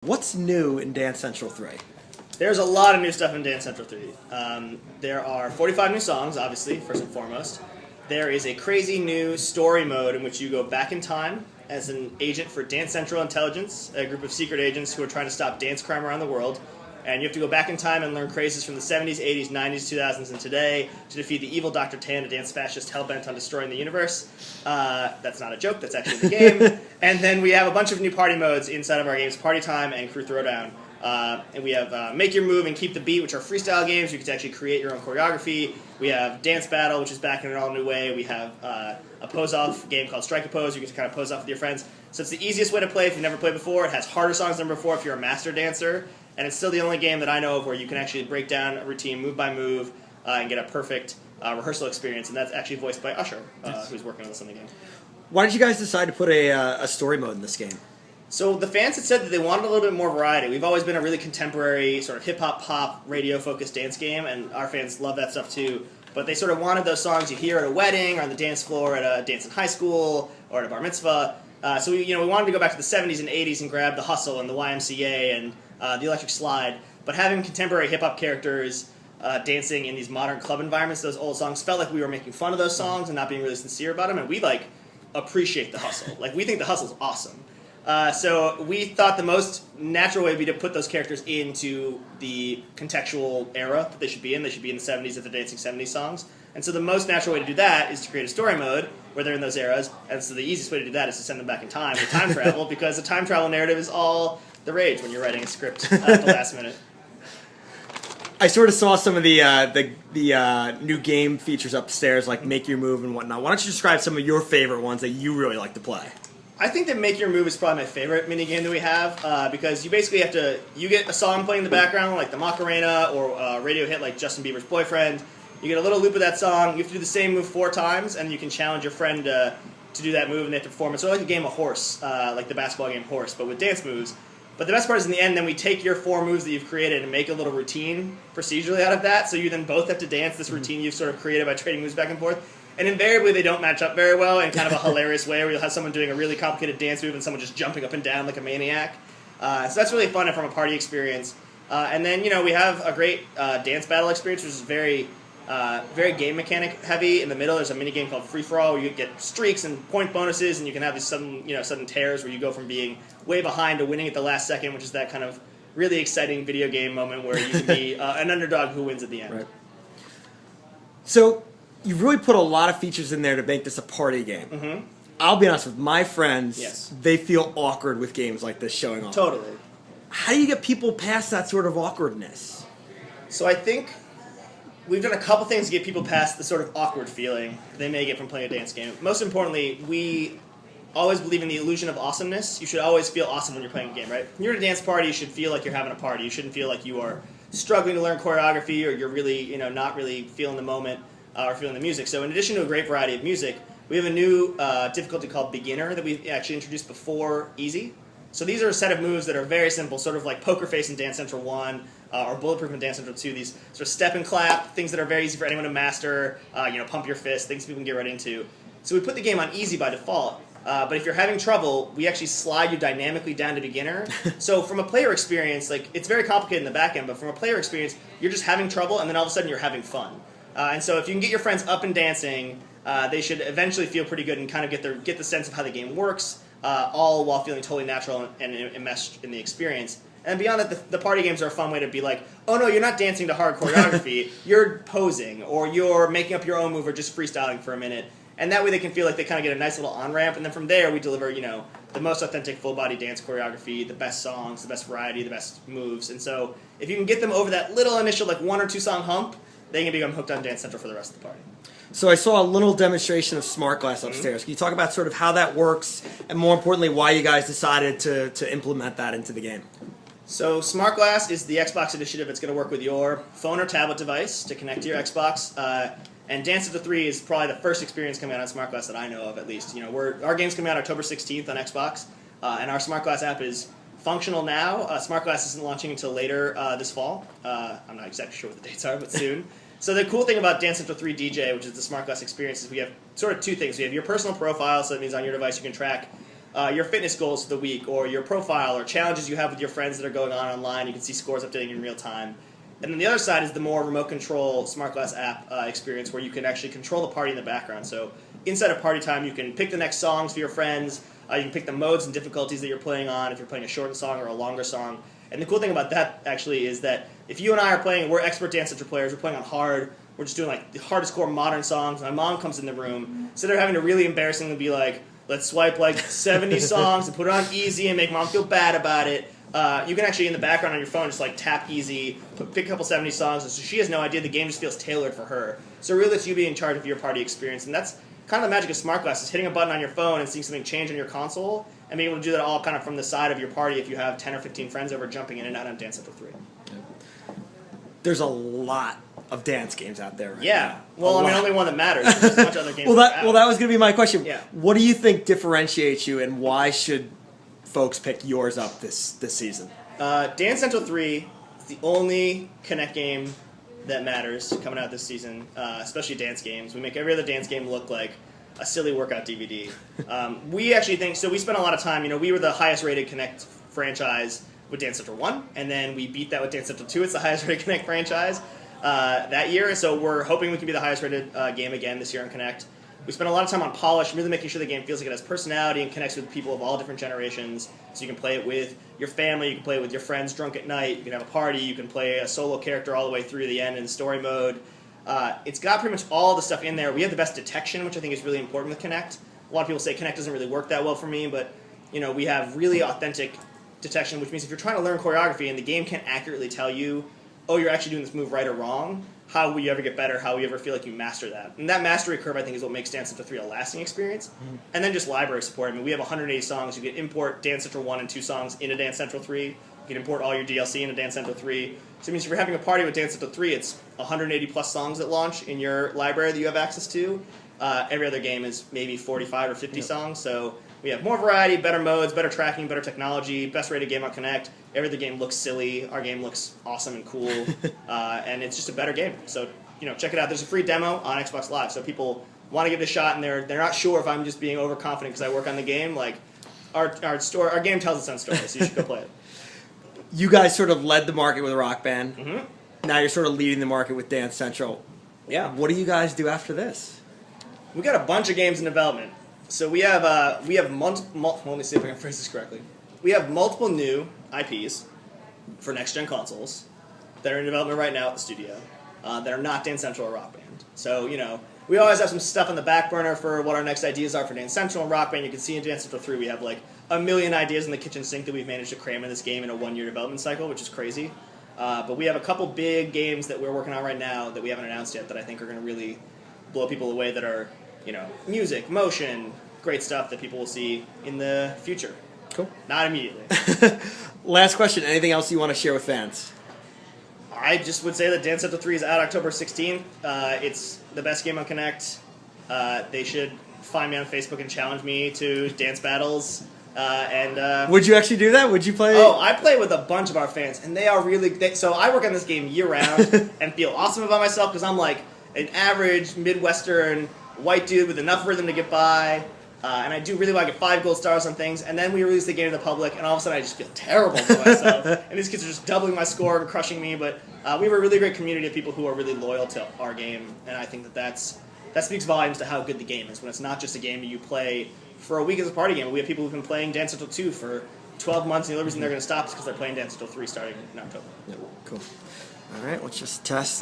What's new in Dance Central 3? There's a lot of new stuff in Dance Central 3. There are 45 new songs, obviously, first and foremost. There is a crazy new story mode in which you go back in time as an agent for Dance Central Intelligence, a group of secret agents who are trying to stop dance crime around the world. And you have to go back in time and learn crazes from the 70s, 80s, 90s, 2000s, and today to defeat the evil Dr. Tan, a dance fascist hell-bent on destroying the universe. That's not a joke, that's actually the game. And then we have a bunch of new party modes inside of our games, Party Time and Crew Throwdown. And we have Make Your Move and Keep the Beat, which are freestyle games. You can actually create your own choreography. We have Dance Battle, which is back in an all-new way. We have a pose-off game called Strike a Pose. You can kind of pose off with your friends. So it's the easiest way to play if you've never played before. It has harder songs than before if you're a master dancer. And it's still the only game that I know of where you can actually break down a routine move by move and get a perfect rehearsal experience. And that's actually voiced by Usher, who's working on this in the game. Why did you guys decide to put a story mode in this game? So the fans had said that they wanted a little bit more variety. We've always been a really contemporary, sort of hip-hop, pop, radio-focused dance game, and our fans love that stuff too. But they sort of wanted those songs you hear at a wedding or on the dance floor at a dance in high school or at a bar mitzvah. So we wanted to go back to the 70s and 80s and grab the Hustle and the YMCA and the Electric Slide. But having contemporary hip-hop characters dancing in these modern club environments, those old songs, felt like we were making fun of those songs and not being really sincere about them. And we appreciate the Hustle. We think the Hustle's awesome. So we thought the most natural way would be to put those characters into the contextual era that they should be in. They should be in the 70s if they're dancing 70s songs. And so the most natural way to do that is to create a story mode where they're in those eras. And so the easiest way to do that is to send them back in time with time travel because the time travel narrative is all the rage when you're writing a script at the last minute. I sort of saw some of the new game features upstairs, like Make Your Move and whatnot. Why don't you describe some of your favorite ones that you really like to play? I think that Make Your Move is probably my favorite minigame that we have because you basically you get a song playing in the background like the Macarena or a radio hit like Justin Bieber's Boyfriend. You get a little loop of that song, you have to do the same move 4 times, and you can challenge your friend to do that move and they have to perform. It's sort of like a game of horse, like the basketball game Horse, but with dance moves. But the best part is in the end, then we take your 4 moves that you've created and make a little routine procedurally out of that, so you then both have to dance this routine you've sort of created by trading moves back and forth. And invariably, they don't match up very well in kind of a hilarious way where you'll have someone doing a really complicated dance move and someone just jumping up and down like a maniac. So that's really fun and from a party experience. And then, we have a great dance battle experience, which is very game mechanic heavy. In the middle, there's a mini game called Free For All where you get streaks and point bonuses, and you can have these sudden tears where you go from being way behind to winning at the last second, which is that kind of really exciting video game moment where you can be an underdog who wins at the end. Right. So you've really put a lot of features in there to make this a party game. Mm-hmm. I'll be honest with my friends, yes. They feel awkward with games like this showing off. Totally. How do you get people past that sort of awkwardness? So I think we've done a couple things to get people past the sort of awkward feeling they may get from playing a dance game. Most importantly, we always believe in the illusion of awesomeness. You should always feel awesome when you're playing a game, right? When you're at a dance party, you should feel like you're having a party. You shouldn't feel like you are struggling to learn choreography or you're really, not really feeling the moment or feeling the music. So in addition to a great variety of music, we have a new difficulty called Beginner that we actually introduced before Easy. So these are a set of moves that are very simple, sort of like Poker Face in Dance Central 1 or Bulletproof in Dance Central 2. These sort of step and clap, things that are very easy for anyone to master, pump your fist, things people can get right into. So we put the game on Easy by default. But if you're having trouble, we actually slide you dynamically down to Beginner. So from a player experience, it's very complicated in the back end, but from a player experience, you're just having trouble, and then all of a sudden you're having fun. And so if you can get your friends up and dancing, they should eventually feel pretty good and kind of get the sense of how the game works, all while feeling totally natural and enmeshed in the experience. And beyond that, the party games are a fun way to be like, oh no, you're not dancing to hard choreography, you're posing, or you're making up your own move or just freestyling for a minute. And that way they can feel like they kind of get a nice little on-ramp, and then from there we deliver, the most authentic full-body dance choreography, the best songs, the best variety, the best moves. And so if you can get them over that little initial 1 or 2 song hump, they can become hooked on Dance Central for the rest of the party. So I saw a little demonstration of Smart Glass upstairs. Can you talk about sort of how that works, and more importantly, why you guys decided to implement that into the game? So Smart Glass is the Xbox initiative that's going to work with your phone or tablet device to connect to your Xbox. And Dance Central 3 is probably the first experience coming out on Smart Glass that I know of, at least. Our game's coming out October 16th on Xbox, and our Smart Glass app is functional now. Smart Glass isn't launching until later this fall. I'm not exactly sure what the dates are, but soon. So the cool thing about Dance Central 3 DJ, which is the Smart Glass experience, is we have sort of 2 things. We have your personal profile, so that means on your device you can track your fitness goals for the week, or your profile, or challenges you have with your friends that are going on online. You can see scores updating in real time. And then the other side is the more remote control Smart Glass app experience, where you can actually control the party in the background. So inside of party time, you can pick the next songs for your friends. You can pick the modes and difficulties that you're playing on, if you're playing a shortened song or a longer song. And the cool thing about that, actually, is that if you and I are playing, we're expert Dance Central players, we're playing on hard, we're just doing like the hardest core modern songs, my mom comes in the room, instead of having to really embarrassingly be like, let's swipe like 70 songs and put it on easy and make mom feel bad about it, you can actually, in the background on your phone, just like tap easy, pick a couple 70 songs, and so she has no idea, the game just feels tailored for her. So it really lets you be in charge of your party experience, and that's kind of the magic of Smart Glass, is hitting a button on your phone and seeing something change on your console, and being able to do that all kind of from the side of your party if you have 10 or 15 friends over jumping in and out on Dance Central 3. There's a lot of dance games out there right now. Yeah. Well, I mean, only one that matters. There's a bunch of other games that was going to be my question. Yeah. What do you think differentiates you, and why should folks pick yours up this season? Dance Central 3 is the only Kinect game that matters coming out this season, especially dance games. We make every other dance game look like a silly workout DVD. We actually think, so we spent a lot of time, we were the highest rated Kinect franchise with Dance Central 1, and then we beat that with Dance Central 2. It's the highest rated Kinect franchise that year, so we're hoping we can be the highest rated game again this year on Kinect. We spent a lot of time on polish, really making sure the game feels like it has personality and connects with people of all different generations, so you can play it with your family, you can play it with your friends drunk at night, you can have a party, you can play a solo character all the way through the end in story mode. It's got pretty much all the stuff in there. We have the best detection, which I think is really important with Kinect. A lot of people say Kinect doesn't really work that well for me, but we have really authentic detection, which means if you're trying to learn choreography and the game can't accurately tell you, oh, you're actually doing this move right or wrong, how will you ever get better? How will you ever feel like you master that? And that mastery curve, I think, is what makes Dance Central 3 a lasting experience. Mm-hmm. And then just library support. I mean, we have 180 songs. You can import Dance Central 1 and 2 songs into Dance Central 3. You can import all your DLC into Dance Central 3. So it means if you're having a party with Dance Central 3, it's 180 plus songs that launch in your library that you have access to. Every other game is maybe 45 or 50 songs. So we have more variety, better modes, better tracking, better technology, best rated game on Kinect. Every other game looks silly. Our game looks awesome and cool. And it's just a better game. So, check it out. There's a free demo on Xbox Live. So people want to give it a shot and they're not sure if I'm just being overconfident because I work on the game. Like, our game tells its own story, so you should go play it. You guys sort of led the market with Rock Band. Mm-hmm. Now you're sort of leading the market with Dance Central. Yeah. What do you guys do after this? We got a bunch of games in development. So we have multiple. Let me see if I can phrase this correctly. We have multiple new IPs for next-gen consoles that are in development right now at the studio that are not Dance Central or Rock Band. So we always have some stuff on the back burner for what our next ideas are for Dance Central and Rock Band. You can see in Dance Central 3 we have like a million ideas in the kitchen sink that we've managed to cram in this game in a 1-year development cycle, which is crazy. But we have a couple big games that we're working on right now that we haven't announced yet that I think are going to really blow people away, that are music, motion, great stuff that people will see in the future. Cool. Not immediately. Last question. Anything else you want to share with fans? I just would say that Dance Central 3 is out October 16th. It's the best game on Kinect. They should find me on Facebook and challenge me to dance battles. Would you actually do that? Would you play? Oh, I play with a bunch of our fans, and they are really... So I work on this game year-round and feel awesome about myself because I'm like an average Midwestern white dude with enough rhythm to get by. And I do really well. I get 5 gold stars on things, and then we release the game to the public, and all of a sudden I just feel terrible for myself. And these kids are just doubling my score and crushing me, but we have a really great community of people who are really loyal to our game, and I think that speaks volumes to how good the game is, when it's not just a game that you play for a week as a party game. We have people who've been playing Dance Central 2 for 12 months, and the only reason they're going to stop is because they're playing Dance Central 3 starting in October. Yeah, cool. All right, let's just test.